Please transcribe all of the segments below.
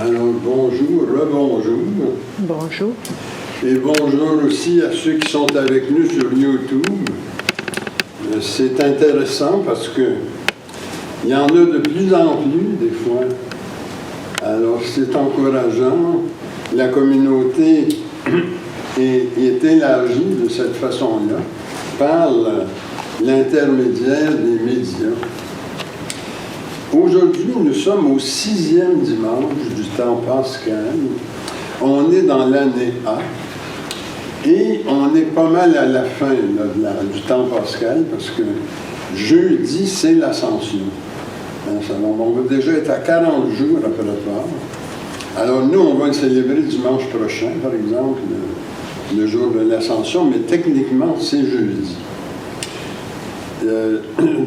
Alors, bonjour, rebonjour. Bonjour. Et bonjour aussi à ceux qui sont avec nous sur YouTube. C'est intéressant parce que il y en a de plus en plus, des fois. Alors, c'est encourageant. La communauté est élargie de cette façon-là par l'intermédiaire des médias. Aujourd'hui, nous sommes au 6e dimanche du temps pascal. On est dans l'année A et on est pas mal à la fin là, du temps pascal parce que jeudi, c'est l'Ascension. On va déjà être à 40 jours après Pâques. Alors nous, on va le célébrer dimanche prochain, par exemple, le jour de l'Ascension, mais techniquement, c'est jeudi.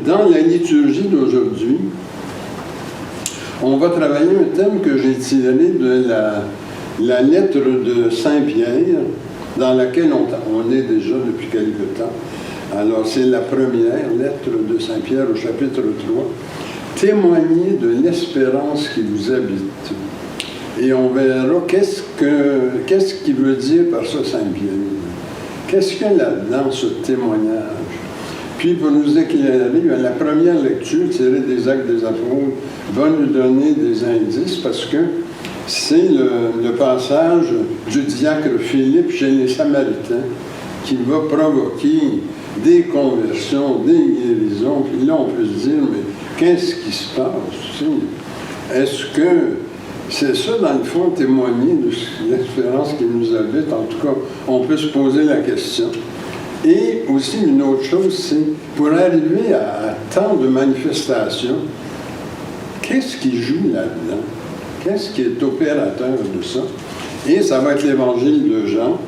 Dans la liturgie d'aujourd'hui, on va travailler un thème que j'ai tiré de la lettre de Saint-Pierre, dans laquelle on est déjà depuis quelque temps. Alors, c'est la première lettre de Saint-Pierre au chapitre 3. Témoignez de l'espérance qui vous habite. Et on verra qu'est-ce qu'il veut dire par ça, Saint-Pierre. Qu'est-ce qu'il y a là-dedans, ce témoignage? Puis, pour nous éclairer, la première lecture tirée des Actes des Apôtres va nous donner des indices parce que c'est le passage du diacre Philippe chez les Samaritains qui va provoquer des conversions, des guérisons. Puis là, on peut se dire, mais qu'est-ce qui se passe? Est-ce que c'est ça, dans le fond, témoigner de l'espérance qui nous habite? En tout cas, on peut se poser la question. Et aussi, une autre chose, c'est pour arriver à tant de manifestations, qu'est-ce qui joue là-dedans? Qu'est-ce qui est opérateur de ça? Et ça va être l'évangile de Jean,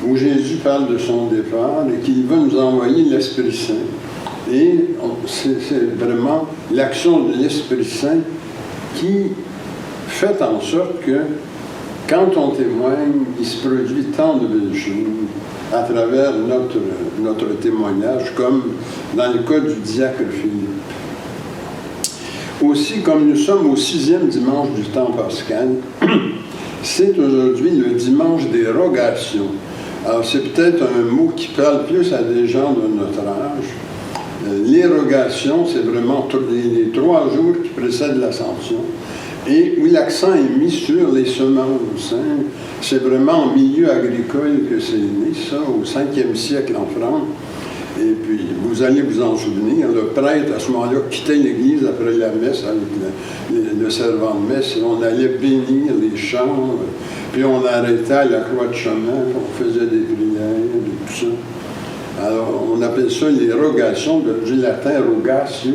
où Jésus parle de son départ et qu'il va nous envoyer l'Esprit Saint. Et c'est vraiment l'action de l'Esprit Saint qui fait en sorte que, quand on témoigne, il se produit tant de belles choses à travers notre témoignage, comme dans le cas du diacre Philippe. Aussi, comme nous sommes au 6e dimanche du temps pascal, c'est aujourd'hui le dimanche des rogations. Alors, c'est peut-être un mot qui parle plus à des gens de notre âge. Les rogations, c'est vraiment les 3 jours qui précèdent l'Ascension, et où l'accent est mis sur les semences. C'est vraiment en milieu agricole que c'est né, ça, au 5e siècle en France. Et puis, vous allez vous en souvenir, le prêtre, à ce moment-là, quittait l'église après la messe avec le servant de messe, et on allait bénir les champs, puis on arrêtait à la croix de chemin, puis on faisait des prières, et tout ça. Alors, on appelle ça les rogations, du latin rogatio,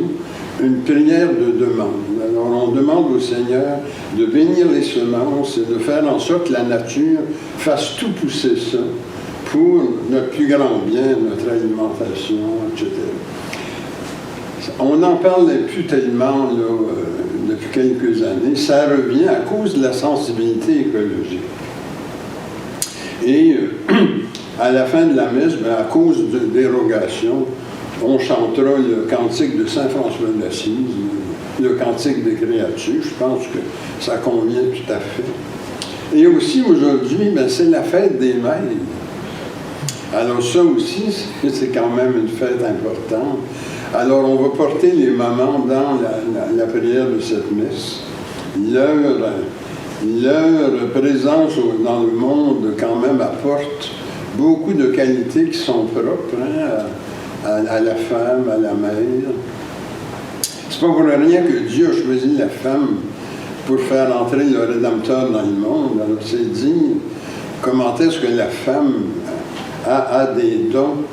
une prière de demande. Alors, on demande au Seigneur de bénir les semences et de faire en sorte que la nature fasse tout pousser ça pour notre plus grand bien, notre alimentation, etc. On n'en parlait plus tellement depuis quelques années. Ça revient à cause de la sensibilité écologique. Et à la fin de la messe, à cause de dérogation, on chantera le cantique de Saint François d'Assise, le cantique des créatures. Je pense que ça convient tout à fait. Et aussi, aujourd'hui, c'est la fête des mères. Alors ça aussi, c'est quand même une fête importante. Alors on va porter les mamans dans la prière de cette messe. Leur présence dans le monde quand même apporte beaucoup de qualités qui sont propres à la femme, à la mère. C'est pas pour rien que Dieu a choisi la femme pour faire entrer le Rédempteur dans le monde. Alors c'est dire comment est-ce que la femme a des dons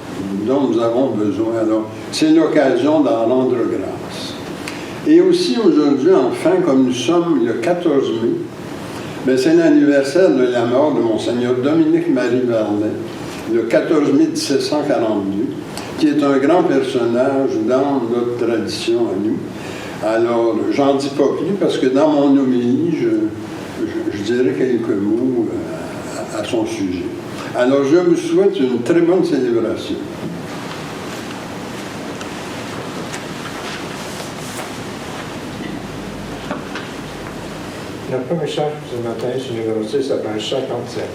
dont nous avons besoin. Alors, c'est l'occasion d'en rendre grâce. Et aussi aujourd'hui, enfin, comme nous sommes le 14 mai, c'est l'anniversaire de la mort de Monseigneur Dominique-Marie Vernet, le 14 mai 1742, qui est un grand personnage dans notre tradition à nous. Alors, j'en dis pas plus parce que dans mon homélie, je dirai quelques mots à son sujet. Alors, je vous souhaite une très bonne célébration. Notre premier chant ce matin, sur numéro 6, s'appelle Chant 47.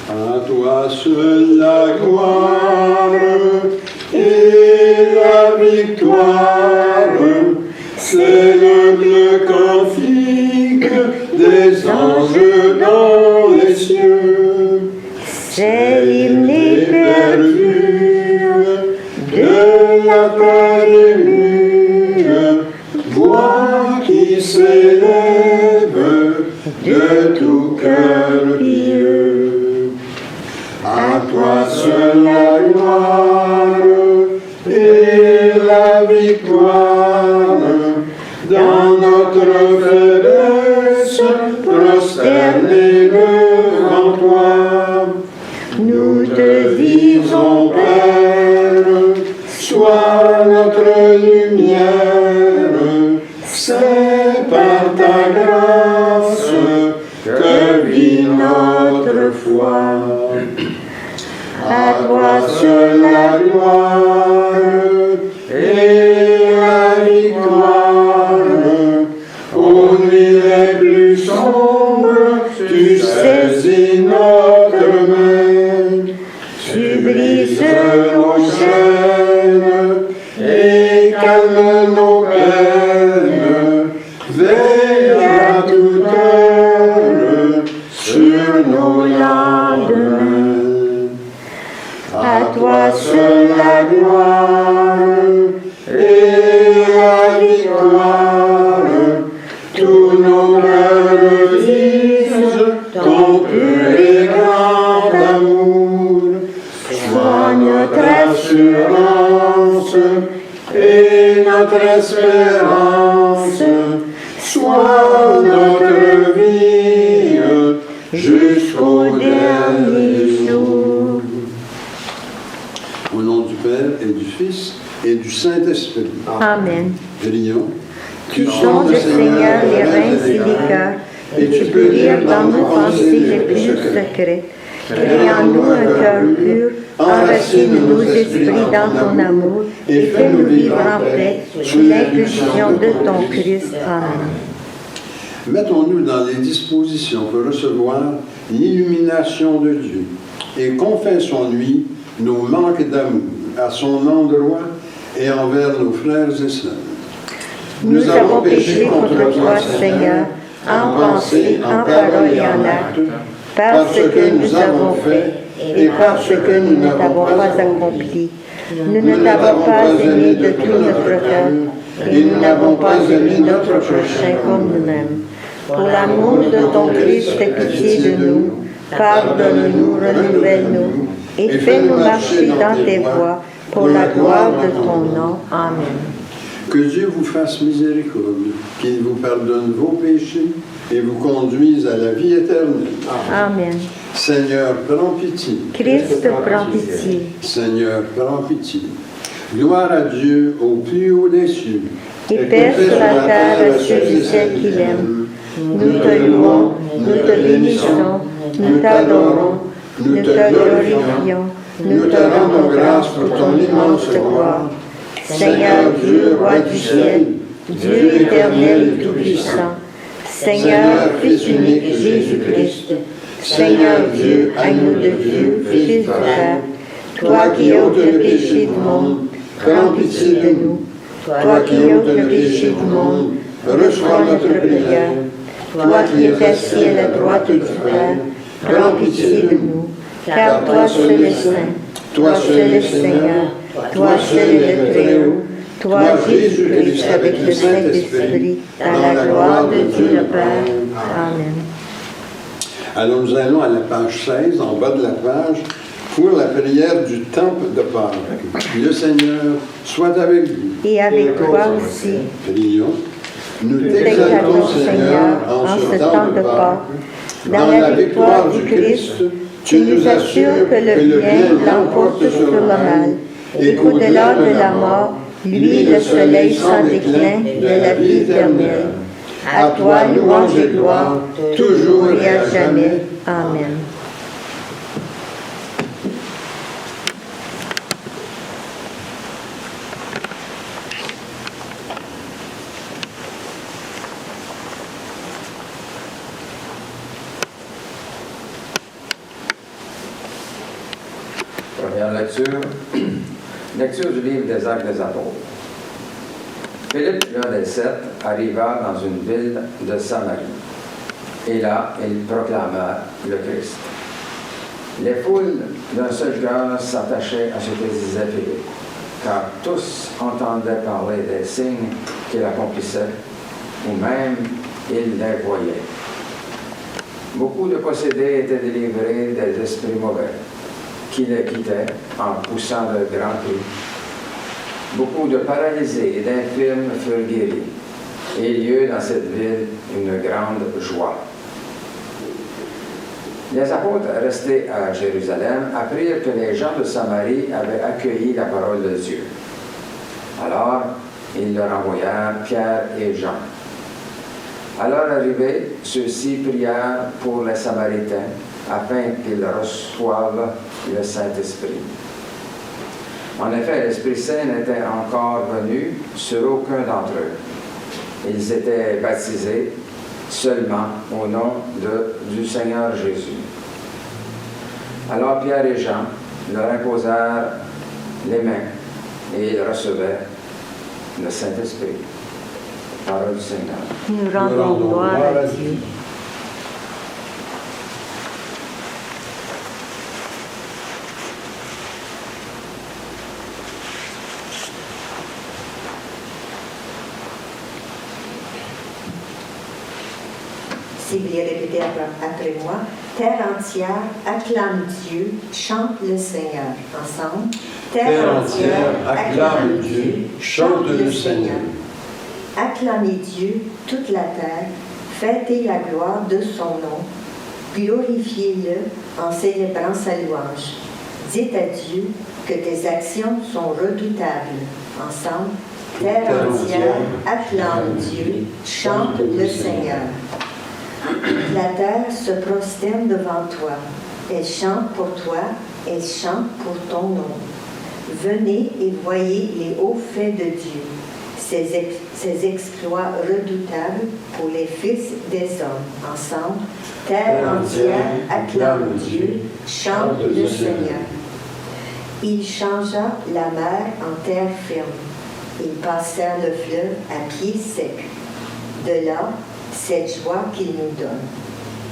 À toi seule la gloire et la victoire, c'est le cantique des anges dans les cieux. C'est l'hymne perdu de la terre émue, voix qui s'élève de tout cœur pieux. À toi seule la gloire et la victoire, dans notre faiblesse prosternée devant toi. Nous te disons, Père, sois notre lumière, c'est par ta grâce que vit notre foi. À toi seule la gloire et la victoire, aux nuits les plus sombres, tu saisis notre main. Tu brises nos chaînes et calmes nos peines. Veille à toute heure sur nos lendemains. À toi seule la gloire et la victoire. Tous nos cœurs disent ton pur et grand amour. Sois notre assurance et notre espérance. Sois notre vie jusqu'au dernier jour. Au nom du Père et du Fils et du Saint-Esprit. Amen. Prions. Tu sondes, Seigneur, les reins et les cœurs, et tu peux lire dans nos pensées les plus secrets. Crée en nous un cœur pur, enracine nos esprits dans ton amour, et fais-nous vivre en paix sous l'impulsion de ton Christ. Amen. Mettons-nous dans les dispositions pour recevoir l'illumination de Dieu et confessons-lui nos manques d'amour à son endroit et envers nos frères et sœurs. Nous avons péché contre toi, Seigneur, en pensée, en parole et en acte, par ce que nous avons fait et par ce que nous ne t'avons pas accompli. Nous ne t'avons pas aimé de tout notre cœur et nous n'avons pas aimé notre prochain comme nous-mêmes. Pour l'amour de ton Christ, aie pitié de nous, pardonne-nous, renouvelle-nous et fais-nous marcher dans tes voies pour la gloire de ton nom. Amen. Que Dieu vous fasse miséricorde, qu'il vous pardonne vos péchés et vous conduise à la vie éternelle. Amen. Seigneur, prends pitié. Christ, prends pitié. Seigneur, prends pitié. Gloire à Dieu au plus haut des cieux. Et paix sur la terre à ceux et celles qui l'aiment. Nous te louons, nous te bénissons, nous t'adorons, nous te glorifions, nous te rendons grâce pour ton immense gloire. Seigneur Dieu, roi du ciel, Dieu éternel et tout-puissant, Seigneur, Fils unique Jésus-Christ, Seigneur Dieu, agneau de Dieu, Fils du Père, toi qui ôtes le péché du monde, prends pitié de nous. Toi qui ôtes le péché du monde, reçois notre prière. Toi qui es assis à la droite du Père, prends pitié de nous, car toi seul es saint, toi seul es Seigneur, toi seul es le Très-Haut, toi Jésus-Christ avec le Saint-Esprit, dans la gloire de Dieu le Père. Amen. Alors nous allons à la page 16, en bas de la page, pour la prière du temple de Pâques. Le Seigneur soit avec vous. Et avec toi aussi. Prions. Nous Nous t'exaltons, t'exaltons, Seigneur, en ce temps de Pâques. Dans la victoire du Christ, tu nous assures que le bien l'emporte sur le mal, et qu'au-delà de la mort, lui, le soleil sans déclin de la vie éternelle. À toi, louange et gloire, toujours et à jamais. Amen. Et en lecture, lecture du livre des Actes des Apôtres. Philippe, l'un des 7, arriva dans une ville de Samarie. Et là, il proclama le Christ. Les foules d'un seul cœur s'attachaient à ce que disait Philippe, car tous entendaient parler des signes qu'il accomplissait, ou même ils les voyaient. Beaucoup de possédés étaient délivrés des esprits mauvais, qui les quittaient en poussant de grands cris. Beaucoup de paralysés et d'infirmes furent guéris, et il y eut dans cette ville une grande joie. Les apôtres restés à Jérusalem apprirent que les gens de Samarie avaient accueilli la parole de Dieu. Alors, ils leur envoyèrent Pierre et Jean. À leur arrivée, ceux-ci prièrent pour les Samaritains afin qu'ils reçoivent le Saint-Esprit. En effet, l'Esprit Saint n'était encore venu sur aucun d'entre eux. Ils étaient baptisés seulement au nom du Seigneur Jésus. Alors Pierre et Jean leur imposèrent les mains et ils recevaient le Saint-Esprit. Parole du Seigneur. Nous rendons gloire à Dieu. Si vous les répétez après moi, terre entière, acclame Dieu, chante le Seigneur. Ensemble. Terre entière, acclame Dieu, chante le Seigneur. Acclamez Dieu, toute la terre, fêtez la gloire de son nom, glorifiez-le en célébrant sa louange. Dites à Dieu que tes actions sont redoutables. Ensemble. Terre entière, acclame Dieu, chante le Seigneur. La terre se prosterne devant toi. Elle chante pour toi, elle chante pour ton nom. Venez et voyez les hauts faits de Dieu, ses exploits redoutables pour les fils des hommes. Ensemble, terre entière, acclame Dieu, chante le Seigneur. Il changea la mer en terre ferme. Ils passèrent le fleuve à pied sec. De là, cette joie qu'il nous donne.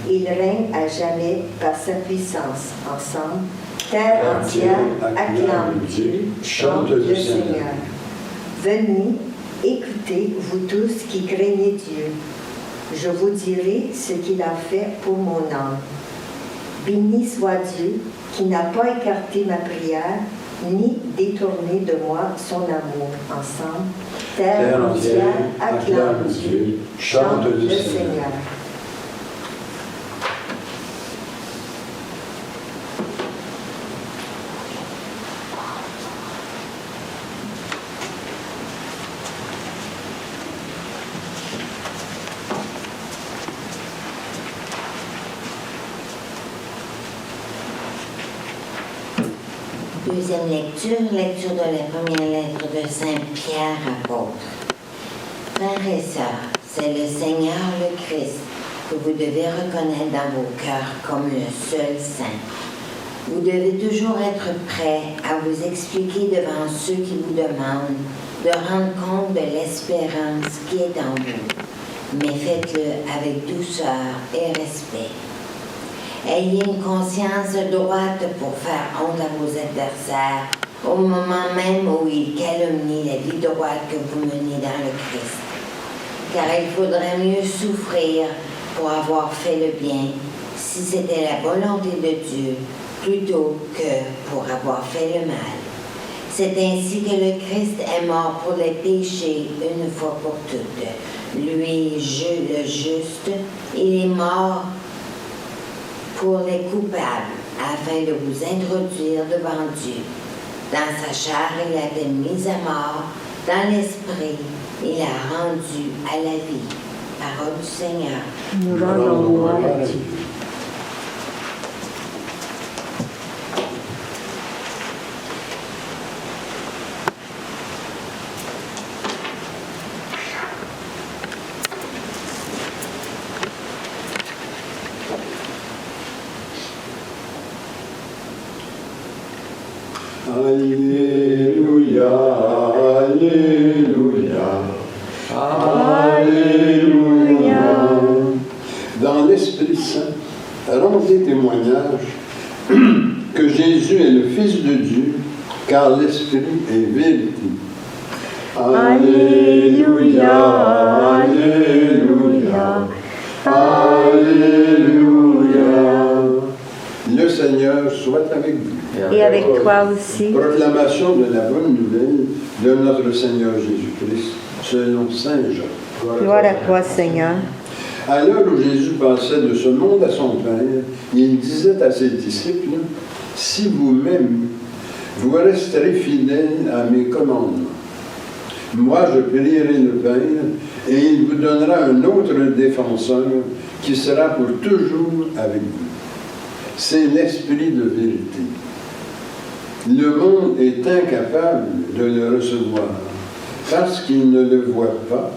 Il règne à jamais par sa puissance. Ensemble, terre entière, acclame Dieu, chante le Seigneur. Venez, écoutez, vous tous qui craignez Dieu. Je vous dirai ce qu'il a fait pour mon âme. Béni soit Dieu qui n'a pas écarté ma prière, ni détourné de moi son amour. Ensemble, terre entière, acclame Dieu, chante le Seigneur. Deuxième lecture de la première lettre de Saint Pierre apôtre. Frères et sœurs, c'est le Seigneur le Christ que vous devez reconnaître dans vos cœurs comme le seul saint. Vous devez toujours être prêts à vous expliquer devant ceux qui vous demandent de rendre compte de l'espérance qui est en vous, mais faites-le avec douceur et respect. Ayez une conscience droite pour faire honte à vos adversaires au moment même où ils calomnient la vie droite que vous menez dans le Christ. Car il faudrait mieux souffrir pour avoir fait le bien, si c'était la volonté de Dieu, plutôt que pour avoir fait le mal. C'est ainsi que le Christ est mort pour les péchés une fois pour toutes. Lui, le juste, il est mort pour les coupables, afin de vous introduire devant Dieu. Dans sa chair, il a été mis à mort, dans l'esprit, il a rendu à la vie. Parole du Seigneur. Nous rendons gloire à Dieu. Alléluia, Alléluia, Alléluia. Dans l'Esprit Saint, rendez témoignage que Jésus est le Fils de Dieu, car l'Esprit est vérité. Alléluia, Alléluia, Alléluia. Le Seigneur soit avec vous. Et avec toi aussi. Proclamation de la bonne nouvelle de notre Seigneur Jésus-Christ, selon Saint Jean. Gloire à toi, Seigneur. À l'heure où Jésus passait de ce monde à son Père, il disait à ses disciples, « Si vous m'aimez, vous resterez fidèles à mes commandements. Moi, je prierai le Père, et il vous donnera un autre défenseur qui sera pour toujours avec vous. C'est l'Esprit de vérité. Le monde est incapable de le recevoir parce qu'il ne le voit pas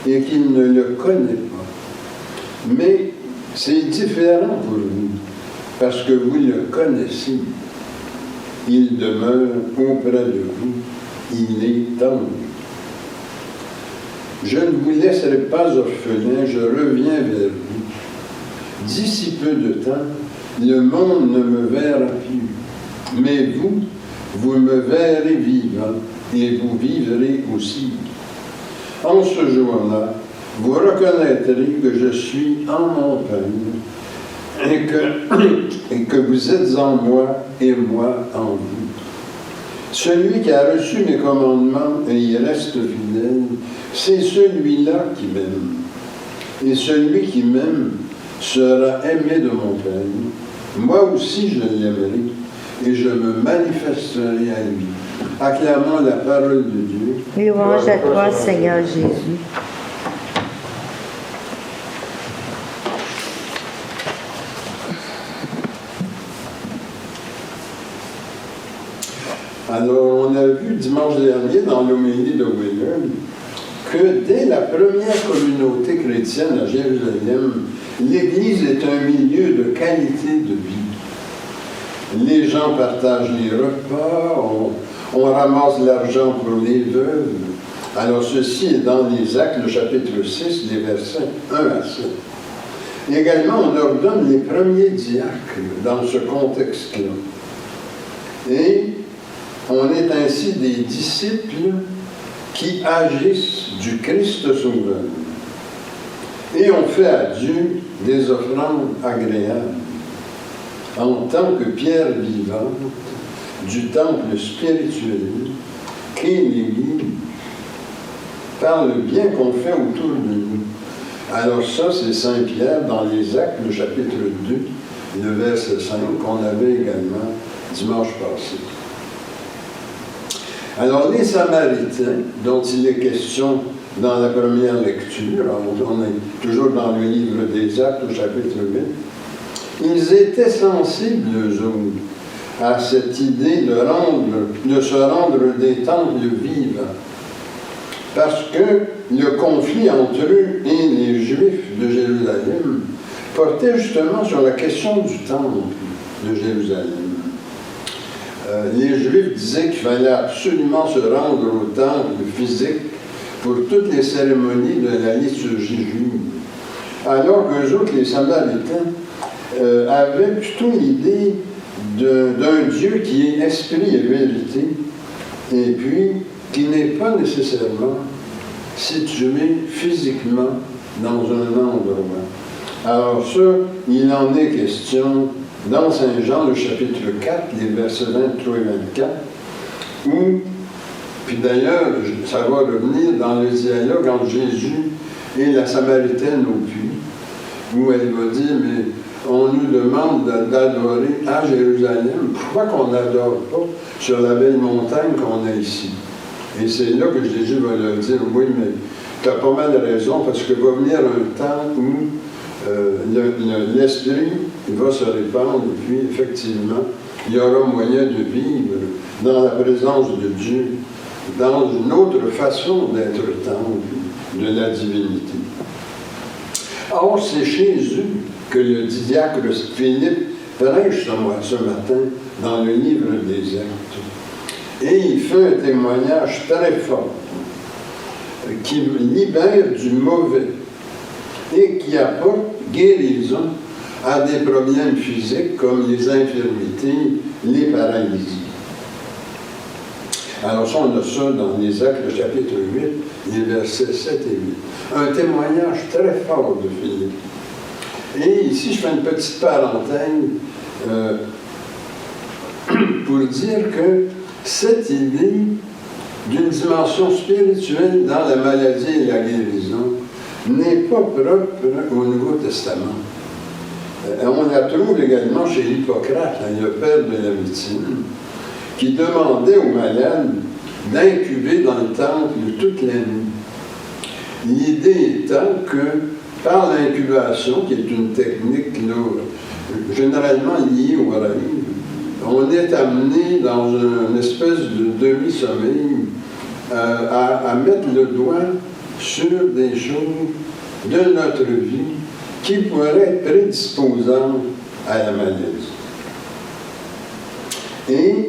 et qu'il ne le connaît pas. Mais c'est différent pour vous, parce que vous le connaissez. Il demeure auprès de vous. Il est en vous. Je ne vous laisserai pas orphelin, je reviens vers vous. D'ici peu de temps, le monde ne me verra plus. Mais vous, vous me verrez vivant, et vous vivrez aussi. En ce jour-là, vous reconnaîtrez que je suis en mon Père, et que vous êtes en moi, et moi en vous. Celui qui a reçu mes commandements et y reste fidèle, c'est celui-là qui m'aime. Et celui qui m'aime sera aimé de mon Père. Moi aussi je l'aimerai, et je me manifesterai à lui. Acclamons la parole de Dieu. Louange à toi, Seigneur Jésus. Alors, on a vu dimanche dernier dans l'homélie de William que dès la première communauté chrétienne à Jérusalem, l'Église est un milieu de qualité de vie. Les gens partagent les repas, on ramasse l'argent pour les veuves. Alors, ceci est dans les Actes, le chapitre 6, les versets 1 à 7. Également, on ordonne les premiers diacres dans ce contexte-là. Et on est ainsi des disciples qui agissent du Christ Sauveur. Et on fait à Dieu des offrandes agréables en tant que pierre vivante du temple spirituel qu'est l'Église par le bien qu'on fait autour de nous. Alors ça, c'est Saint Pierre dans les Actes, le chapitre 2, le verset 5, qu'on avait également dimanche passé. Alors, les Samaritains, dont il est question dans la première lecture, on est toujours dans le livre des Actes, au chapitre 8, ils étaient sensibles, eux autres, à cette idée de se rendre des temples vivants. Parce que le conflit entre eux et les Juifs de Jérusalem portait justement sur la question du temple de Jérusalem. Les Juifs disaient qu'il fallait absolument se rendre au temple physique pour toutes les cérémonies de la liturgie juive. Alors qu'eux autres, les Samaritains, avaient plutôt l'idée d'un Dieu qui est esprit et vérité, et puis qui n'est pas nécessairement situé physiquement dans un endroit. Alors ça, il en est question dans Saint Jean, le chapitre 4, les versets 23 et 24, où, puis d'ailleurs, ça va revenir dans le dialogue entre Jésus et la Samaritaine au puits, où elle va dire, mais on nous demande d'adorer à Jérusalem, pourquoi qu'on n'adore pas sur la belle montagne qu'on a ici? Et c'est là que Jésus va leur dire, oui, mais tu as pas mal raison, parce que va venir un temps où l'esprit va se répandre, et puis effectivement, il y aura moyen de vivre dans la présence de Dieu, dans une autre façon d'être temple de la divinité. Or, c'est chez eux que le diacre Philippe prêche ce matin dans le livre des Actes. Et il fait un témoignage très fort qui libère du mauvais et qui apporte guérison à des problèmes physiques comme les infirmités, les paralysies. Alors ça, on a ça dans les Actes, le chapitre 8, les versets 7 et 8. Un témoignage très fort de Philippe. Et ici, je fais une petite parenthèse pour dire que cette idée d'une dimension spirituelle dans la maladie et la guérison n'est pas propre au Nouveau Testament. On la trouve également chez Hippocrate, le père de la médecine, qui demandait aux malades d'incuber dans le temple toute la nuit. L'idée étant que par l'incubation, qui est une technique là, généralement liée au rêve, on est amené dans une espèce de demi-sommeil à mettre le doigt sur des choses de notre vie qui pourraient être prédisposantes à la maladie. Et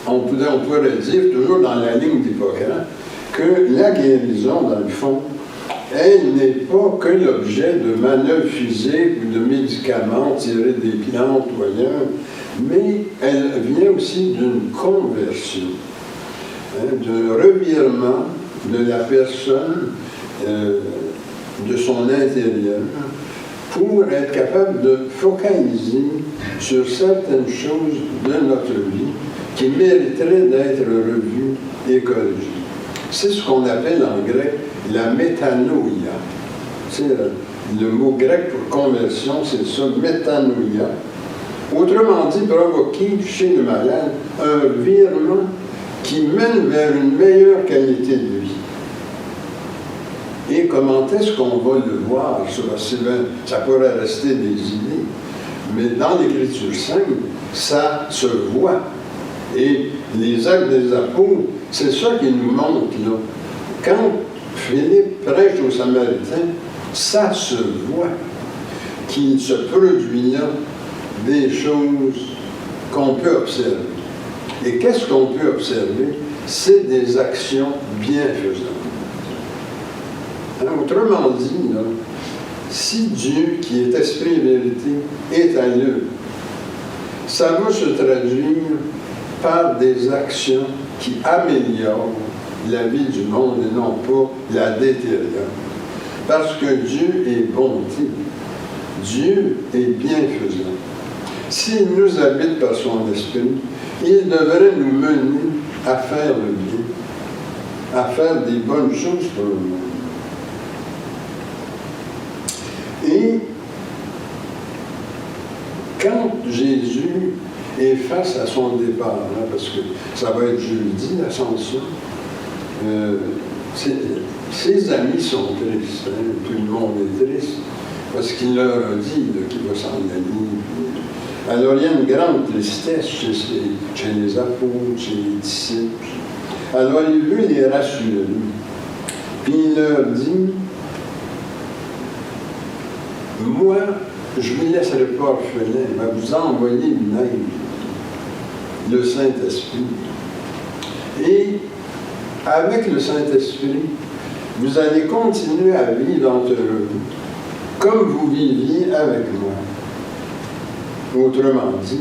on pourrait dire, toujours dans la ligne d'Hippocrate, que la guérison, dans le fond, elle n'est pas que l'objet de manœuvres physiques ou de médicaments tirés des plantes ou ailleurs, mais elle vient aussi d'une conversion, d'un revirement de la personne, de son intérieur, pour être capable de focaliser sur certaines choses de notre vie qui mériteraient d'être revues et corrigées. C'est ce qu'on appelle en grec la métanoïa. C'est le mot grec pour conversion, c'est ça, métanoïa. Autrement dit, provoquer chez le malade un virement qui mène vers une meilleure qualité de vie. Et comment est-ce qu'on va le voir? Ça pourrait rester des idées, mais dans l'Écriture sainte, ça se voit. Et les Actes des Apôtres, c'est ça qui nous montre, là. Quand Philippe prêche aux Samaritains, ça se voit qu'il se produit là des choses qu'on peut observer. Et qu'est-ce qu'on peut observer? C'est des actions bienfaisantes. Autrement dit, là, si Dieu, qui est esprit et vérité, est à l'œuvre, ça va se traduire par des actions qui améliorent la vie du monde et non pas la détériorent. Parce que Dieu est bonté. Dieu est bienfaisant. S'il nous habite par son esprit, il devrait nous mener à faire le bien, à faire des bonnes choses pour le monde. Et quand Jésus est face à son départ, hein, parce que ça va être jeudi, l'Ascension, ses amis sont tristes, hein, tout le monde est triste, parce qu'il leur a dit qu'il va s'en aller. Alors il y a une grande tristesse chez les apôtres, chez les disciples. Alors il veut les rassurer. Puis il leur dit, moi, je ne vous laisserai pas orphelin, mais vous envoyer une aide, le Saint-Esprit. Et avec le Saint-Esprit, vous allez continuer à vivre entre vous, comme vous viviez avec moi. Autrement dit,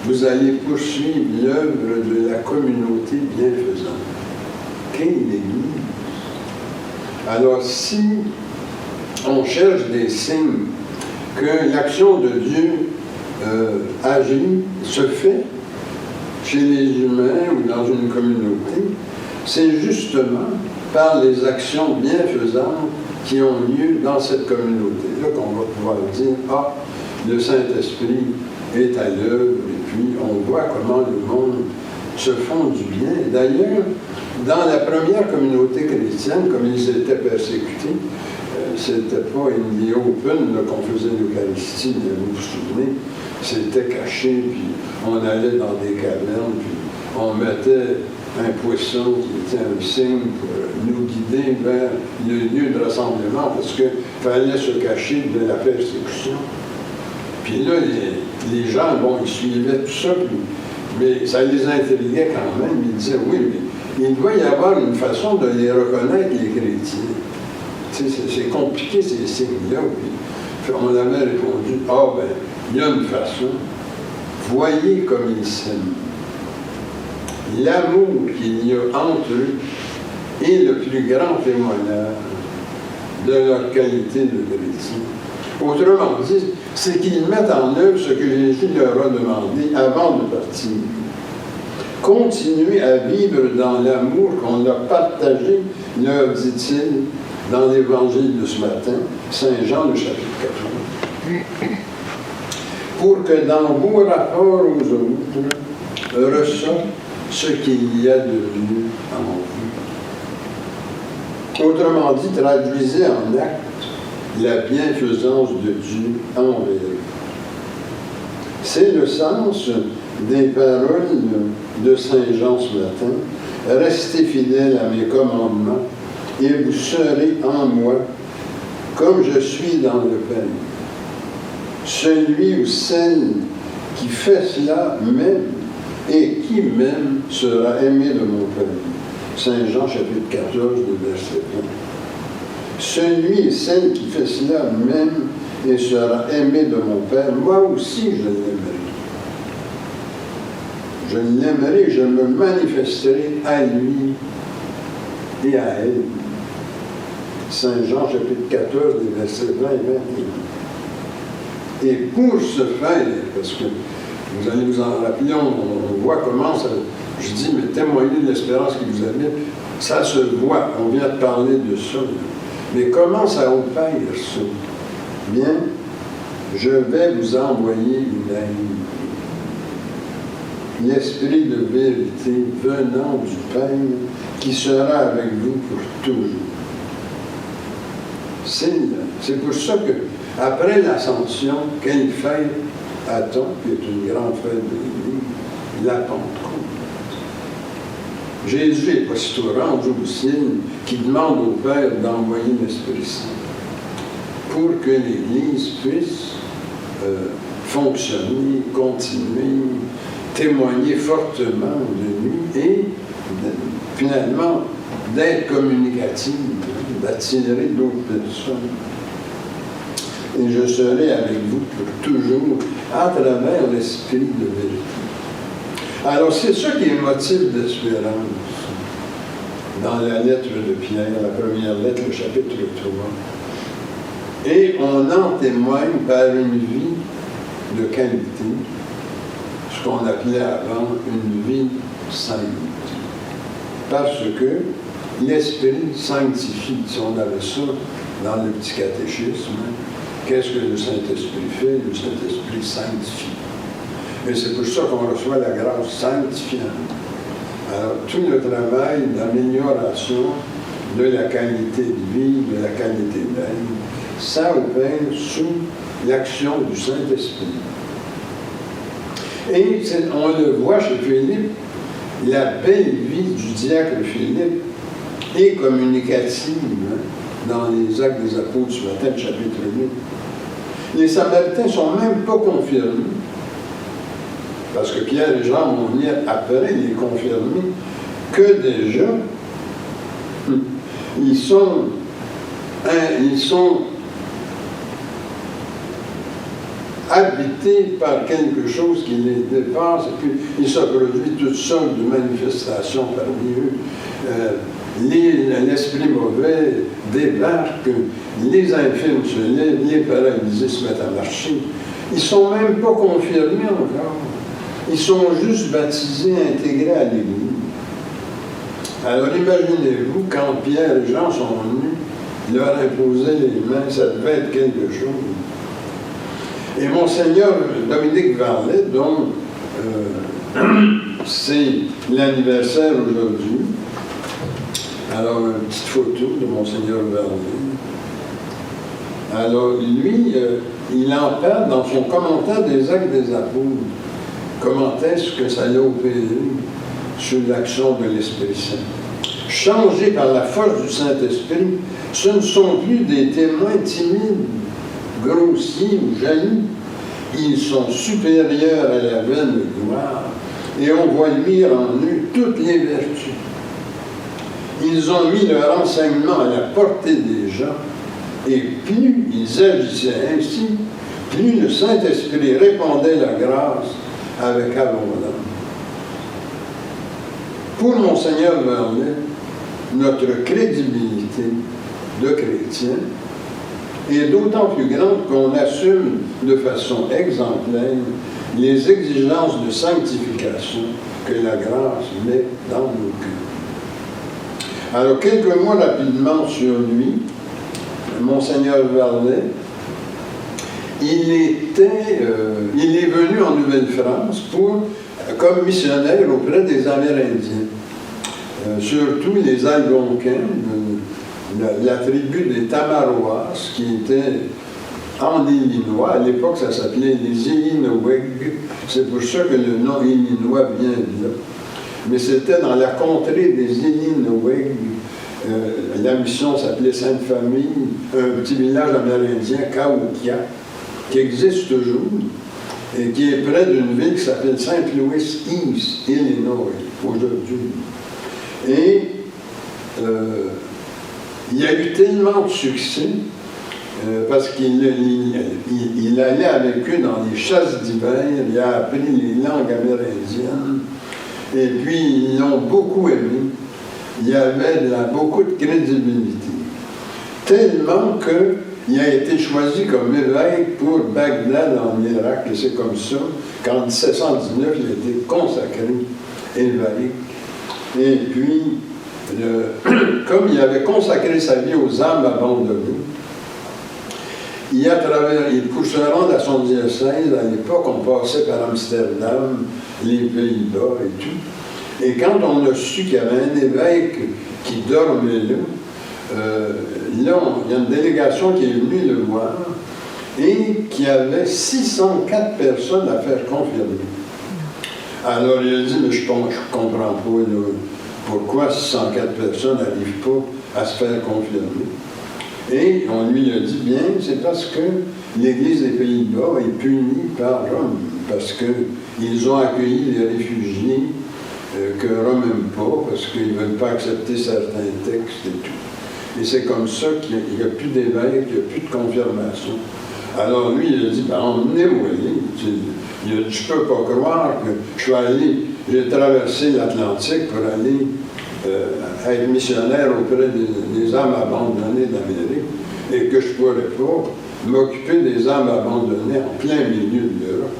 vous allez poursuivre l'œuvre de la communauté bienfaisante. Quelle Église! Alors, si on cherche des signes que l'action de Dieu agit, se fait chez les humains ou dans une communauté, c'est justement par les actions bienfaisantes qui ont lieu dans cette communauté-là qu'on va pouvoir dire « Ah, le Saint-Esprit est à l'œuvre » et puis on voit comment le monde se font du bien. D'ailleurs, dans la première communauté chrétienne, comme ils étaient persécutés, c'était pas in the open qu'on faisait l'Eucharistie, vous vous souvenez, c'était caché, puis on allait dans des cavernes, puis on mettait un poisson qui était un signe pour nous guider vers le lieu de rassemblement, parce qu'il fallait se cacher de la persécution. Puis là, les gens, bon, ils suivaient tout ça, puis Mais ça les intriguait quand même. Ils disaient, oui, mais il doit y avoir une façon de les reconnaître, les chrétiens. Tu sais, c'est compliqué, ces signes-là. Puis on avait répondu, ah ben, il y a une façon. Voyez comme ils s'aiment. L'amour qu'il y a entre eux est le plus grand témoignage de leur qualité de chrétien. Autrement dit, c'est qu'ils mettent en œuvre ce que Jésus leur a demandé avant de partir. Continuez à vivre dans l'amour qu'on a partagé, leur dit-il, dans l'Évangile de ce matin, Saint Jean, le chapitre 14. Pour que dans vos rapports aux autres, ressorte ce qu'il y a de mieux en vous. Autrement dit, traduisez en acte la bienfaisance de Dieu envers vous. C'est le sens des paroles de Saint Jean ce matin. Restez fidèles à mes commandements et vous serez en moi comme je suis dans le Père. Celui ou celle qui fait cela m'aime et qui m'aime sera aimé de mon Père. Saint Jean chapitre 14, le verset 1. Celui et celle qui fait cela m'aime et sera aimé de mon Père, moi aussi je l'aimerai. Je l'aimerai, je me manifesterai à lui et à elle. Saint Jean chapitre 14, les versets 20 et 21. Et pour ce faire, parce que vous allez vous en rappeler, on voit comment ça, je dis, mais témoignez de l'espérance que vous avez, ça se voit, on vient de parler de ça. Mais comment ça opère, ça? Bien, je vais vous envoyer une aide. L'Esprit de vérité venant du Père qui sera avec vous pour toujours. C'est pour ça que, après l'Ascension, quelle fête a-t-on, qui est une grande fête de l'Église, la Pentecôte. Jésus est aussitôt rendu au ciel qui demande au Père d'envoyer l'Esprit Saint pour que l'Église puisse fonctionner, continuer, témoigner fortement de lui et finalement d'être communicative, d'attirer d'autres personnes. Et je serai avec vous pour toujours à travers l'Esprit de vérité. Alors, c'est ça qui est motif d'espérance dans la lettre de Pierre, la première lettre, le chapitre 3. Et on en témoigne par une vie de qualité, ce qu'on appelait avant une vie sainte. Parce que l'Esprit sanctifie, si on avait ça dans le petit catéchisme, qu'est-ce que le Saint-Esprit fait? Le Saint-Esprit sanctifie. Et c'est pour ça qu'on reçoit la grâce sanctifiante. Alors, tout le travail d'amélioration de la qualité de vie, de la qualité d'être, ça opère sous l'action du Saint-Esprit. Et on le voit chez Philippe, la belle vie du diacre Philippe est communicative dans les Actes des Apôtres ce matin, chapitre 8. Les Samaritains ne sont même pas confirmés. Parce que Pierre et Jean vont venir après les confirmer que déjà, ils sont habités par quelque chose qui les dépasse, et puis il se produit toutes sortes de manifestations parmi eux. L'esprit mauvais débarque, les infirmes se lèvent, les paralysés se mettent à marcher. Ils ne sont même pas confirmés encore. Ils sont juste baptisés, intégrés à l'Église. Alors imaginez-vous, quand Pierre et Jean sont venus, leur imposer les mains, ça devait être quelque chose. Et Monseigneur Dominique Varlet, dont c'est l'anniversaire aujourd'hui, alors une petite photo de Monseigneur Varlet. Alors lui, il en parle dans son commentaire des Actes des Apôtres. Comment est-ce que ça a opéré sur l'action de l'Esprit Saint? Changés par la force du Saint-Esprit, ce ne sont plus des témoins timides, grossiers ou jaloux. Ils sont supérieurs à la vaine gloire et on voit luire en eux toutes les vertus. Ils ont mis leur enseignement à la portée des gens, et plus ils agissaient ainsi, plus le Saint-Esprit répandait la grâce avec abondance. Pour Monseigneur Vernet, notre crédibilité de chrétien est d'autant plus grande qu'on assume de façon exemplaire les exigences de sanctification que la grâce met dans nos cœurs. Alors, quelques mots rapidement sur lui. Monseigneur Vernet, il est venu en Nouvelle-France comme missionnaire auprès des Amérindiens, surtout les Algonquins, la tribu des Tamaroas, qui était en Illinois. À l'époque, ça s'appelait les Illinois. C'est pour ça que le nom Illinois vient de là. Mais c'était dans la contrée des Illinois. La mission s'appelait Sainte-Famille, un petit village amérindien, Cahokia, qui existe toujours et qui est près d'une ville qui s'appelle Saint-Louis East, Illinois, aujourd'hui. Et il y a eu tellement de succès parce qu'il allait avec eux dans les chasses d'hiver, il a appris les langues amérindiennes, et puis ils l'ont beaucoup aimé. Il y avait beaucoup de crédibilité. Tellement qu'il a été choisi comme évêque pour Bagdad en Irak, et c'est comme ça qu'en 1719, il a été consacré évêque. Et puis, comme il avait consacré sa vie aux âmes abandonnées, pour se rendre à son diocèse, à l'époque, on passait par Amsterdam, les Pays-Bas et tout. Et quand on a su qu'il y avait un évêque qui dormait là, il y a une délégation qui est venue le voir et qui avait 604 personnes à faire confirmer. Alors il a dit, mais je ne comprends pas là, pourquoi 604 personnes n'arrivent pas à se faire confirmer. Et on lui a dit, bien, c'est parce que l'Église des Pays-Bas est punie par Rome, parce qu'ils ont accueilli les réfugiés que Rome n'aime pas, parce qu'ils ne veulent pas accepter certains textes et tout. Et c'est comme ça qu'il n'y a plus d'évêque, il n'y a plus de confirmation. Alors lui, il a dit, ben, emmenez-moi. Il a dit, je ne peux pas croire que j'ai traversé l'Atlantique pour aller être missionnaire auprès des âmes abandonnées d'Amérique, et que je ne pourrais pas m'occuper des âmes abandonnées en plein milieu de l'Europe.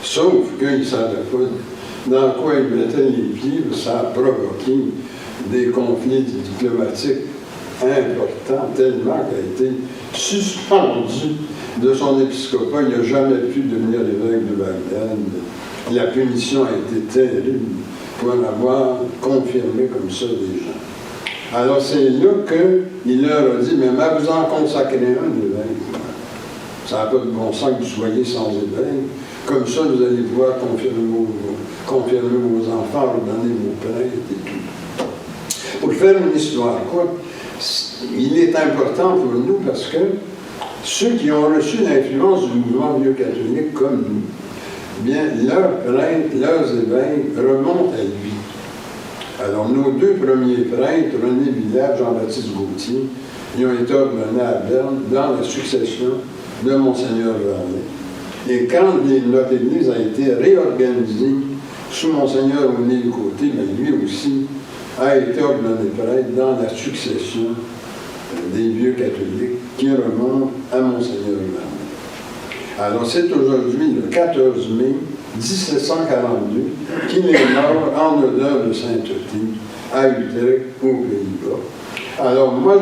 Sauf qu'il ne savait pas dans quoi il mettait les pieds, ça a provoqué des conflits diplomatiques importants, tellement qu'il a été suspendu de son épiscopat. Il n'a jamais pu devenir évêque de Bagdad. La punition a été terrible pour avoir confirmé comme ça des gens. Alors c'est là qu'il leur a dit, mais vous en consacrez un évêque. Ça n'a pas de bon sens que vous soyez sans évêque. Comme ça, vous allez pouvoir confirmer vos enfants, ordonner vos prêtres et tout. Pour faire une histoire, il est important pour nous parce que ceux qui ont reçu l'influence du mouvement vieux catholique comme nous, bien, leurs prêtres, leurs évêques remontent à lui. Alors, nos deux premiers prêtres, René Villard, Jean-Baptiste Gauthier, ils ont été ordonnés à Berne dans la succession de Monseigneur Vernet. Et quand notre Église a été réorganisée sous Monseigneur René Côté, mais lui aussi a été ordonné prêtre dans la succession des vieux catholiques qui remonte à Monseigneur Vernet. Alors c'est aujourd'hui le 14 mai 1742 qu'il est mort en odeur de sainteté à Utrecht, aux Pays-Bas. Alors moi,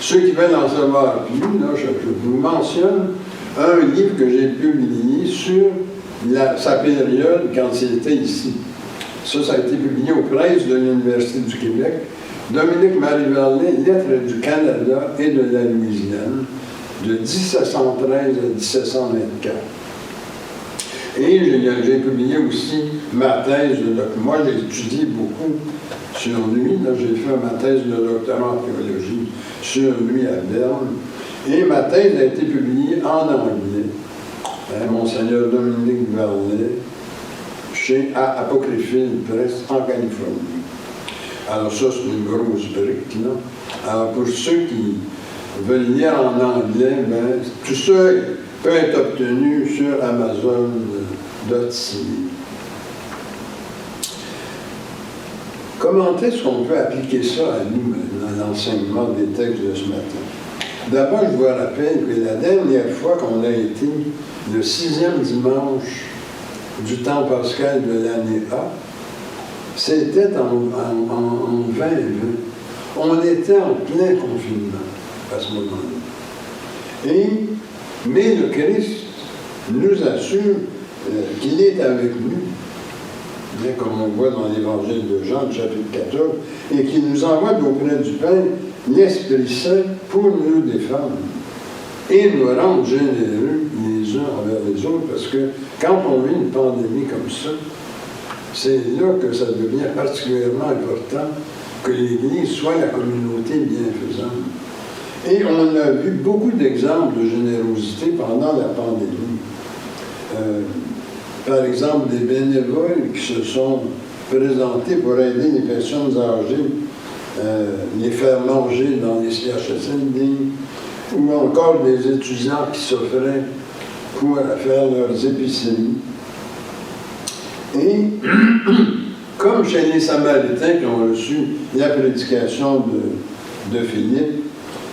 ceux qui veulent en savoir plus, là, je vous mentionne un livre que j'ai publié sur sa période quand il était ici. Ça a été publié aux presses de l'Université du Québec. Dominique-Marie Vernet, Lettres du Canada et de la Louisiane, de 1713 à 1724. Et j'ai publié aussi ma thèse de doctorat. Moi, j'ai étudié beaucoup sur lui. Là, j'ai fait ma thèse de doctorat en théologie sur lui à Berne. Et ma thèse a été publiée en anglais. Monseigneur Dominique Vernet, chez Apocryphile Press en Californie. Alors ça, c'est une grosse brique, là. Alors pour ceux qui veulent lire en anglais, ben, tout ça peut être obtenu sur Amazon.ca. Comment est-ce qu'on peut appliquer ça à nous, dans l'enseignement des textes de ce matin? D'abord, je vous rappelle que la dernière fois qu'on a été le 6e dimanche du temps pascal de l'année A, c'était en 2020. On était en plein confinement à ce moment-là. Mais le Christ nous assure qu'il est avec nous, bien comme on voit dans l'Évangile de Jean, chapitre 14, et qu'il nous envoie d'auprès du Père l'Esprit Saint pour nous défendre et nous rendre généreux les uns envers les autres, parce que quand on vit une pandémie comme ça, c'est là que ça devient particulièrement important que l'Église soit la communauté bienfaisante. Et on a vu beaucoup d'exemples de générosité pendant la pandémie. Par exemple, des bénévoles qui se sont présentés pour aider les personnes âgées, les faire manger dans les CHSLD, ou encore des étudiants qui s'offraient pour faire leurs épiceries. Et comme chez les Samaritains qui ont reçu la prédication de Philippe,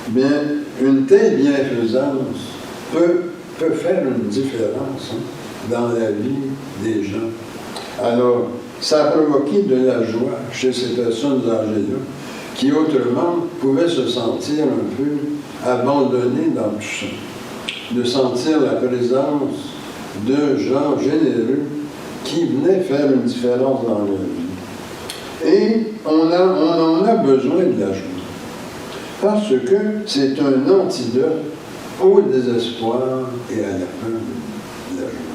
bien, une telle bienfaisance peut faire une différence dans la vie des gens. Alors, ça a provoqué de la joie chez ces personnes âgées-là, qui autrement pouvaient se sentir un peu abandonnées dans tout ça, de sentir la présence de gens généreux qui venaient faire une différence dans leur vie. Et on en a besoin de la joie, parce que c'est un antidote au désespoir et à la peur de la joie.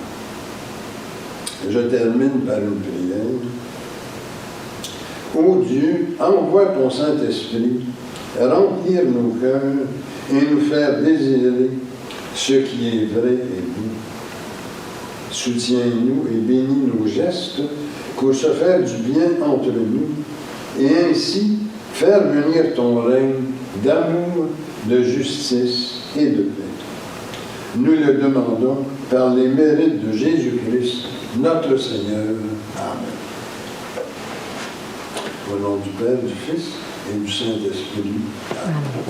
Je termine par une prière. Ô Dieu, envoie ton Saint-Esprit remplir nos cœurs et nous faire désirer ce qui est vrai et bon. Soutiens-nous et bénis nos gestes pour se faire du bien entre nous et ainsi faire venir ton règne d'amour, de justice et de paix. Nous le demandons par les mérites de Jésus-Christ, notre Seigneur. Amen. Au nom du Père, du Fils et du Saint-Esprit. Amen.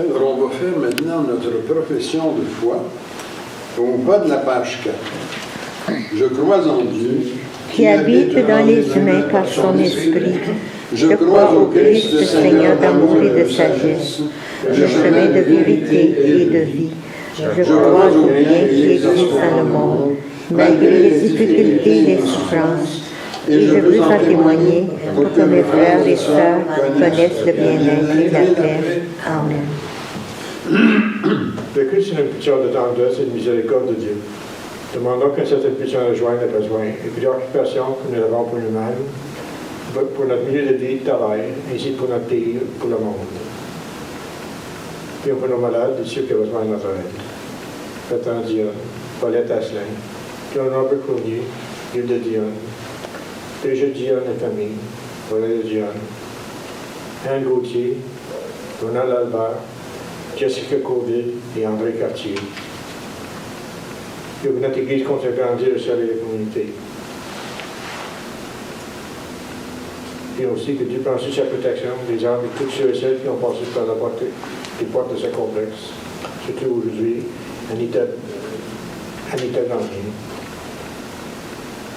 Alors, on va faire maintenant notre profession de foi au bas de la page 4. Je crois en Dieu, qui habite dans les humains par son esprit. Je crois au Christ, Seigneur d'amour et de sagesse, le chemin de vérité et de vie. Je crois au bien qui existe dans le monde, malgré les difficultés et les souffrances. Et je veux en témoigner pour que mes frères et sœurs connaissent le bien-être et la paix. Amen. Le Christ est une pitié de tendresse et de miséricorde de Dieu. Demandons qu'une certaine pitié nous rejoigne nos besoins et préoccupations que nous avons pour nous-mêmes, pour notre milieu de vie, de travail, ainsi que pour notre pays, pour le monde. Prions pour nos malades et ceux qui ont besoin de notre aide. Bertrand Dionne, Paulette Asselin, Claude-Norbert Cournier, Hilde Dionne, Brigitte Dionne et famille, Valérie Dionne, Anne Gauthier, Ronald Albert, Jessica Covid et André Cartier. Que notre Église continue à grandir et servir la communauté. Et aussi que Dieu pense sa protection des âmes et tous ceux et celles qui ont passé par la porte, les portes de ce complexe, surtout aujourd'hui, Anita Damien.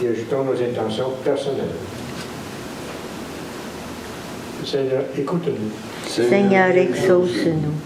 Et ajoutons nos intentions personnelles. Seigneur, écoute-nous. Seigneur, exauce-nous.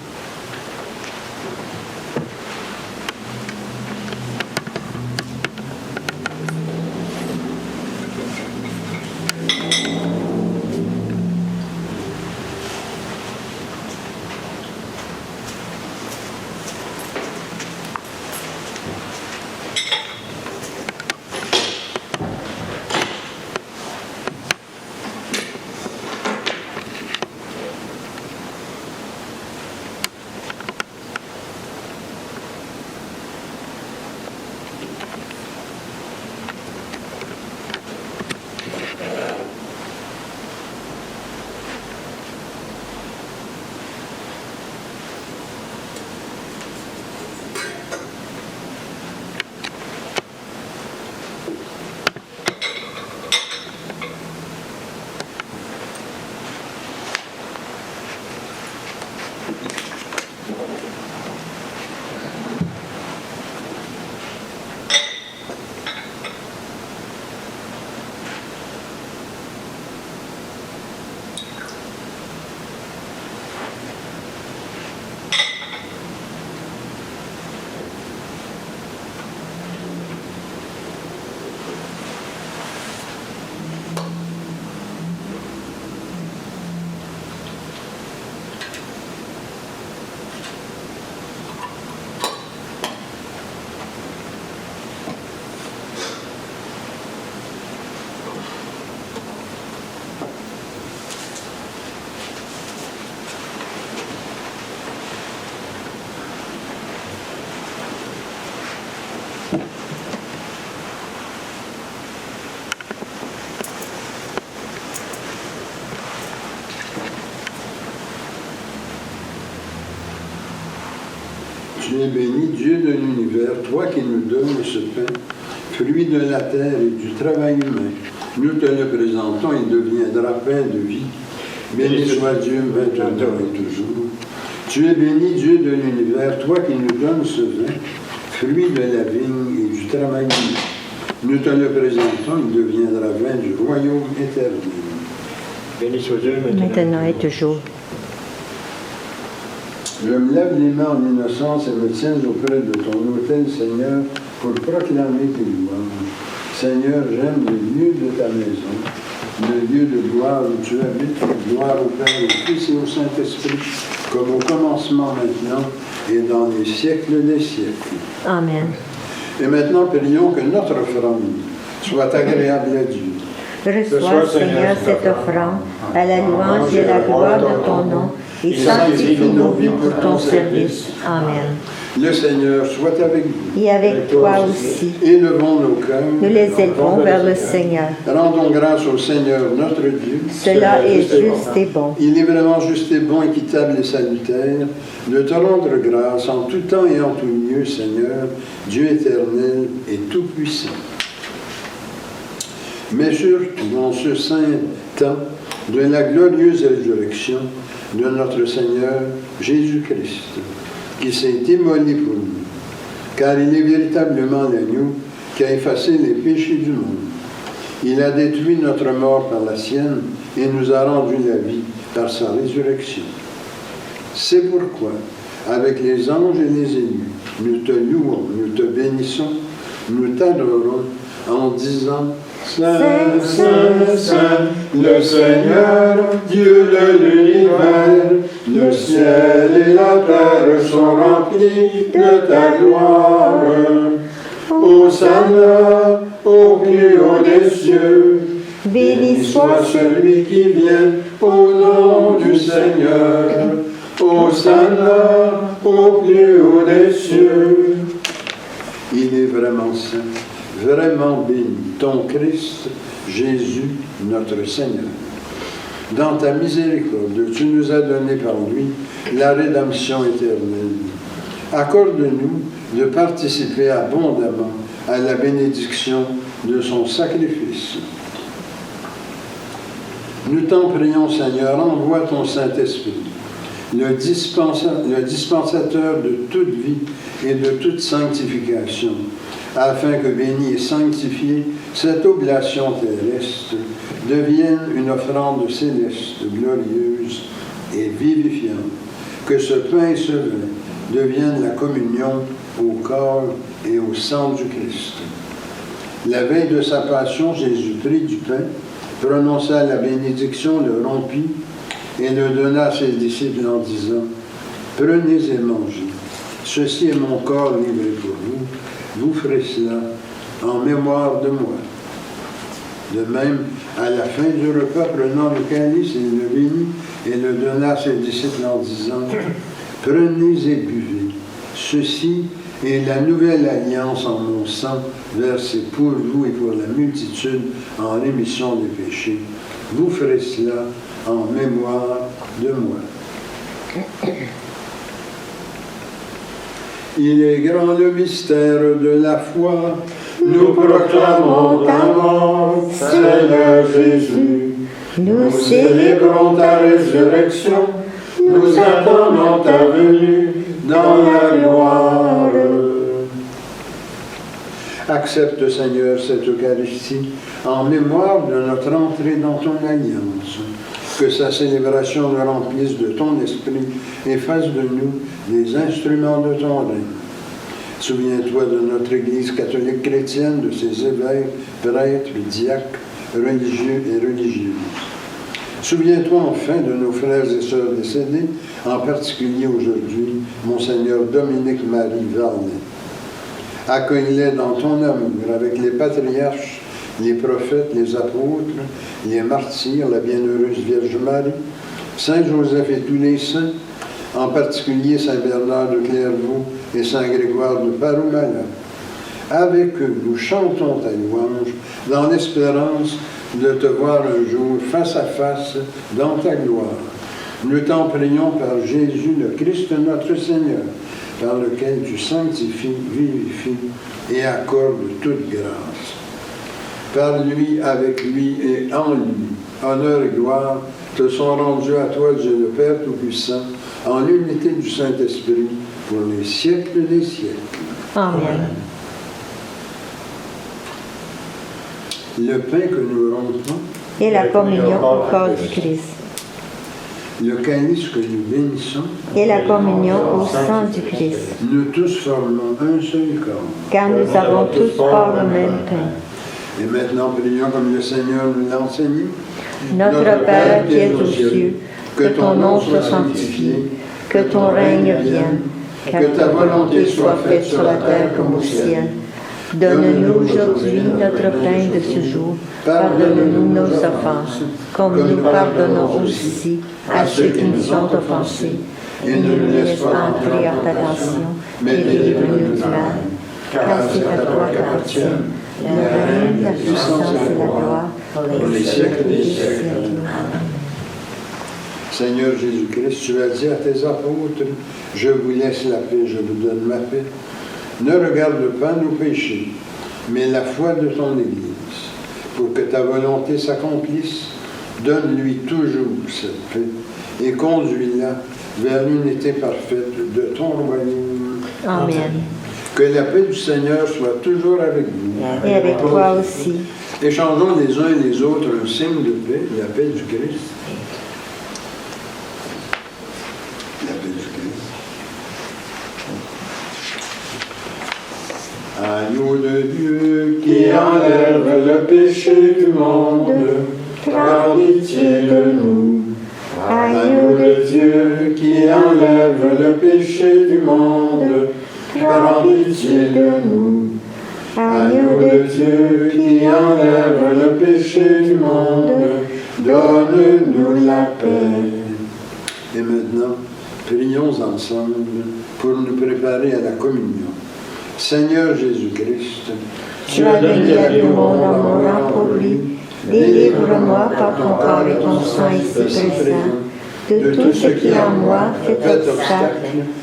Tu es béni, Dieu de l'univers, toi qui nous donnes ce pain, fruit de la terre et du travail humain. Nous te le présentons, il deviendra pain de vie. Béni soit Dieu maintenant et toujours. Tu es béni, Dieu de l'univers, toi qui nous donnes ce vin, fruit de la vigne et du travail humain. Nous te le présentons, il deviendra vin du royaume éternel. Béni soit Dieu maintenant et toujours. Je me lève les mains en innocence et me tiens auprès de ton autel, Seigneur, pour proclamer tes louanges. Seigneur, j'aime le lieu de ta maison, le lieu de gloire où tu habites, gloire au Père, au Fils et au Saint-Esprit, comme au commencement maintenant et dans les siècles des siècles. Amen. Et maintenant, prions que notre offrande soit agréable à Dieu. Reçois, Seigneur, cette offrande à la louange et à la gloire de ton nom, et sanctifie nos vies pour ton service. Amen. Le Seigneur soit avec vous. Et avec toi aussi. Élevons nos cœurs. Nous les élevons vers le Seigneur. Rendons grâce au Seigneur notre Dieu. Cela est juste et bon. Il est vraiment juste et bon, équitable et salutaire de te rendre grâce en tout temps et en tout lieu, Seigneur, Dieu éternel et tout-puissant. Mais surtout en ce saint temps de la glorieuse résurrection de notre Seigneur Jésus-Christ, qui s'est immolé pour nous, car il est véritablement l'agneau qui a effacé les péchés du monde. Il a détruit notre mort par la sienne et nous a rendu la vie par sa résurrection. C'est pourquoi, avec les anges et les élus, nous te louons, nous te bénissons, nous t'adorons en disant « Saint, Saint, Saint, le Seigneur, Dieu de l'univers, le ciel et la terre sont remplis de ta gloire. Hosanna au plus haut des cieux. Béni soit celui qui vient au nom du Seigneur. Hosanna au plus haut des cieux. » Il est vraiment saint, vraiment béni, ton Christ, Jésus, notre Seigneur. Dans ta miséricorde, tu nous as donné par lui la rédemption éternelle. Accorde-nous de participer abondamment à la bénédiction de son sacrifice. Nous t'en prions, Seigneur, envoie ton Saint-Esprit, le dispensateur de toute vie et de toute sanctification, afin que bénie et sanctifiée, cette oblation terrestre devienne une offrande céleste, glorieuse et vivifiante, que ce pain et ce vin deviennent la communion au corps et au sang du Christ. La veille de sa passion, Jésus prit du pain, prononça la bénédiction, le rompit et le donna à ses disciples en disant « Prenez et mangez, ceci est mon corps livré pour vous, vous ferez cela en mémoire de moi. » De même, à la fin du repas, prenant le calice, il le bénit et le donna à ses disciples en disant « Prenez et buvez, ceci est la nouvelle alliance en mon sang, versée pour vous et pour la multitude en rémission des péchés. Vous ferez cela en mémoire de moi. » Il est grand le mystère de la foi. Nous proclamons ta mort, Seigneur Jésus. Nous célébrons ta résurrection. Nous attendons ta venue dans la gloire. Accepte, Seigneur, cette Eucharistie en mémoire de notre entrée dans ton alliance. Que sa célébration nous remplisse de ton esprit et fasse de nous des instruments de ton règne. Souviens-toi de notre Église catholique chrétienne, de ses évêques, prêtres, diacres, religieux et religieuses. Souviens-toi enfin de nos frères et sœurs décédés, en particulier aujourd'hui, Monseigneur Dominique-Marie Varnet. Accueille-les dans ton amour avec les patriarches, les prophètes, les apôtres, les martyrs, la bienheureuse Vierge Marie, Saint Joseph et tous les saints, en particulier Saint Bernard de Clairvaux et Saint Grégoire de Parumala. Avec eux, nous chantons ta louange dans l'espérance de te voir un jour face à face dans ta gloire. Nous t'en prions par Jésus, le Christ notre Seigneur, par lequel tu sanctifies, vivifies et accordes toute grâce. Par lui, avec lui et en lui, honneur et gloire te sont rendus à toi, Dieu le Père Tout-Puissant, en l'unité du Saint-Esprit, pour les siècles des siècles. Amen. Le pain que nous rompons, Et la communion au corps du Christ. le calice que nous bénissons, Et la communion au sang du Christ. nous tous formons un seul corps. Car nous avons tous part le même pain. Et maintenant, prions comme le Seigneur nous l'a enseigné. Notre Père qui es aux cieux, que ton nom soit sanctifié, que ton règne vienne, que ta volonté soit faite sur la terre comme au ciel. Donne-nous aujourd'hui notre pain de ce jour. Pardonne-nous nos offenses, comme nous pardonnons aussi à ceux qui nous ont offensés. Et ne nous laisse pas entrer en tentation, mais délivre-nous du mal. Car c'est à toi qu'appartiennent le règne, la puissance et la gloire pour les siècles des siècles. Amen. Seigneur Jésus-Christ, tu as dit à tes apôtres, je vous laisse la paix, je vous donne ma paix. Ne regarde pas nos péchés, mais la foi de ton Église. Pour que ta volonté s'accomplisse, donne-lui toujours cette paix et conduis-la vers l'unité parfaite de ton royaume. Amen. Que la paix du Seigneur soit toujours avec vous. Et avec toi aussi. Échangeons les uns et les autres un signe de paix, la paix du Christ. La paix du Christ. Agneau de Dieu qui enlève le péché du monde, prends pitié de nous. Agneau de Dieu qui enlève le péché du monde, prends pitié de nous. Agneau de Dieu qui enlève le péché du monde, donne-nous la paix. Et maintenant, prions ensemble pour nous préparer à la communion. Seigneur Jésus-Christ, Tu as donné à tout le monde en mourant pour lui. Délivre-moi par ton corps et ton sang ici présent de tout ce qui en moi fait obstacle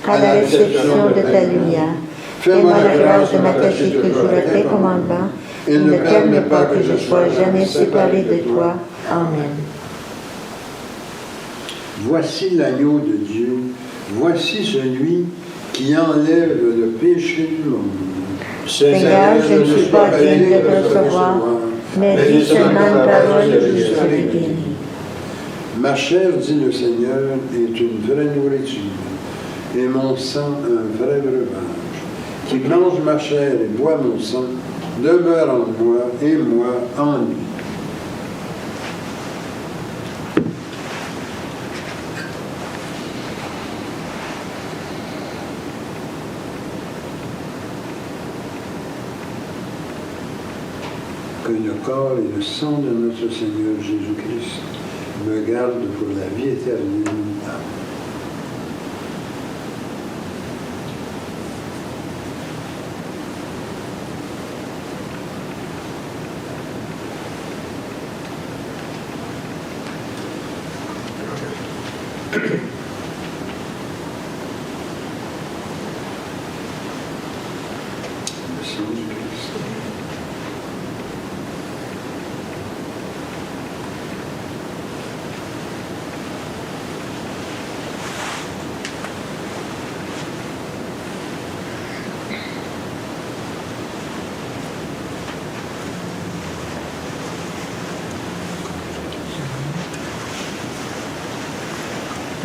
à la réception de ta lumière. Fais-moi la grâce de m'attacher toujours à tes commandements et ne permets pas que je sois jamais séparé de toi. Amen. voici l'agneau de Dieu, voici celui qui enlève le péché du monde. Seigneur, je ne suis pas digne de te recevoir, mais dis seulement une parole et je serai guéri. Ma chair, dit le Seigneur, est une vraie nourriture, et mon sang un vrai breuvage. Qui mange ma chair et boit mon sang, demeure en moi et moi en lui. Que le corps et le sang de notre Seigneur Jésus-Christ me gardent pour la vie éternelle. Amen. Le sang du Christ.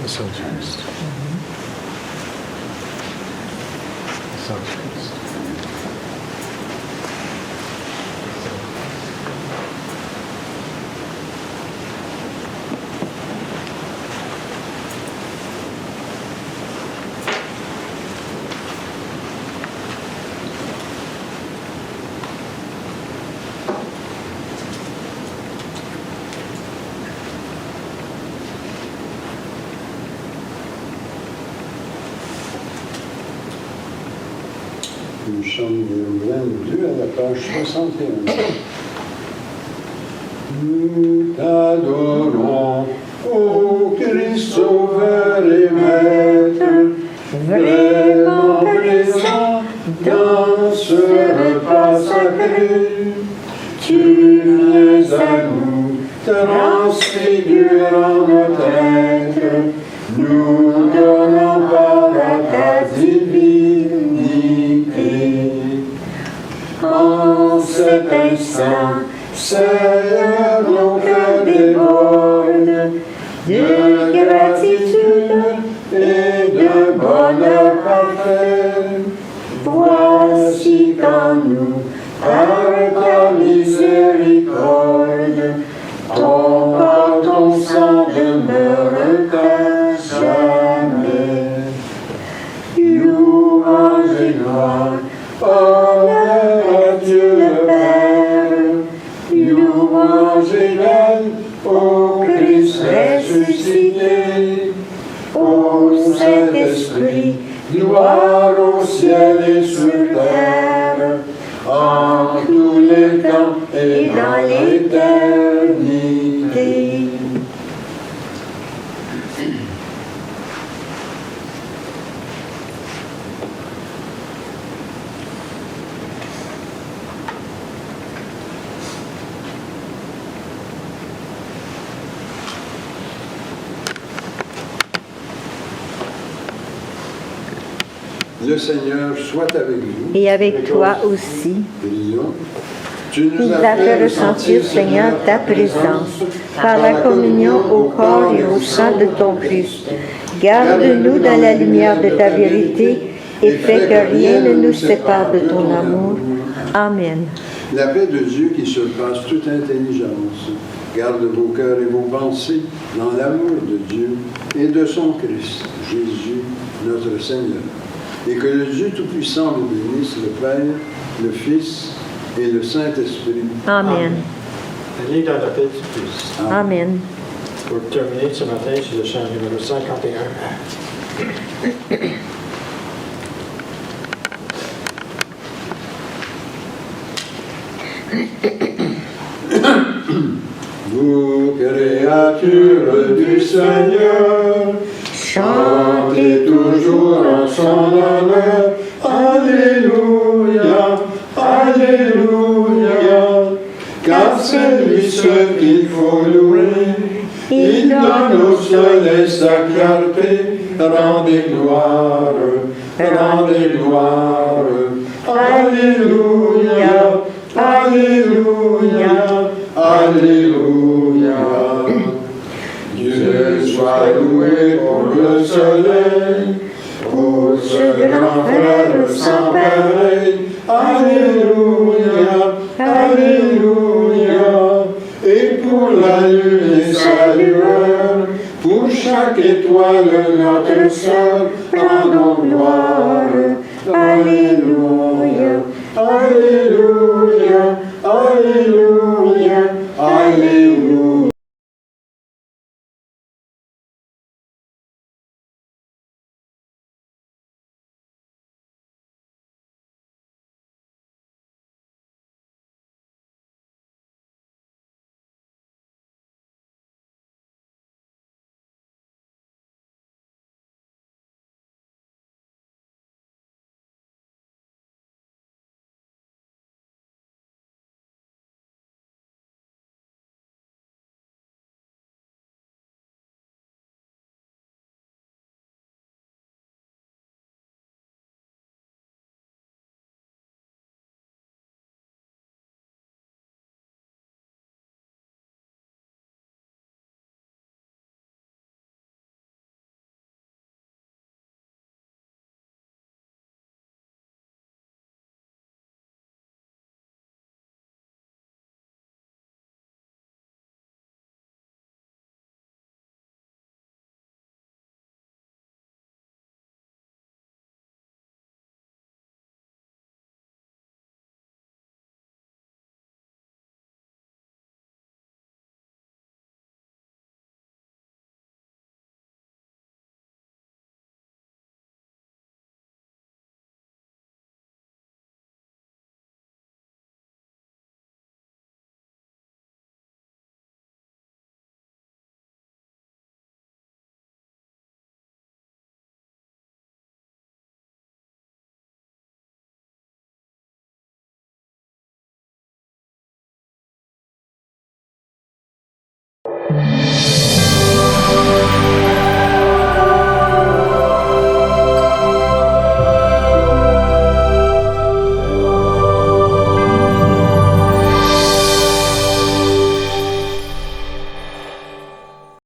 Le sang du Christ. Le sang du Christ. Nous sommes le 22 à la page 61. Nous t'adorons, ô Christ sauveur et maître, vrai tellement présent dans ce repas sacré. Tu viens à nous, transfigurant notre être, nous donnons part à ta divinité. En cet instant, Seigneur, nos cœurs débordent de gratitude et de bonheur parfait. Voici qu'en nous, par ta miséricorde, ton corps, ton sang demeure à jamais. Louange et gloire, honneur à Dieu le Père, louange et reine au Christ ressuscité, au Saint-Esprit, gloire au ciel et sur terre, en tous les temps et dans l'éternité. Le Seigneur soit avec vous. Et avec toi aussi. Prions. Tu nous as fait ressentir, Seigneur, ta présence par la communion au corps et au sang de ton Christ. Garde-nous dans la lumière de ta vérité et fais que rien ne nous sépare de ton amour. Amen. La paix de Dieu qui surpasse toute intelligence garde vos cœurs et vos pensées dans l'amour de Dieu et de son Christ, Jésus, notre Seigneur. Et que le Dieu Tout-Puissant vous bénisse, le Père, le Fils et le Saint-Esprit. Amen. Allez dans la paix du Christ. Amen. Pour terminer ce matin, c'est le chant numéro 51. Vous, créatures du Seigneur, chantez toujours en son honneur. Alléluia, Alléluia, car c'est lui seul qu'il faut louer. Il donne au soleil sa clarté, rendez gloire, rendez gloire. Alléluia, Alléluia, Alléluia. Dieu soit loué pour le soleil, pour ce grand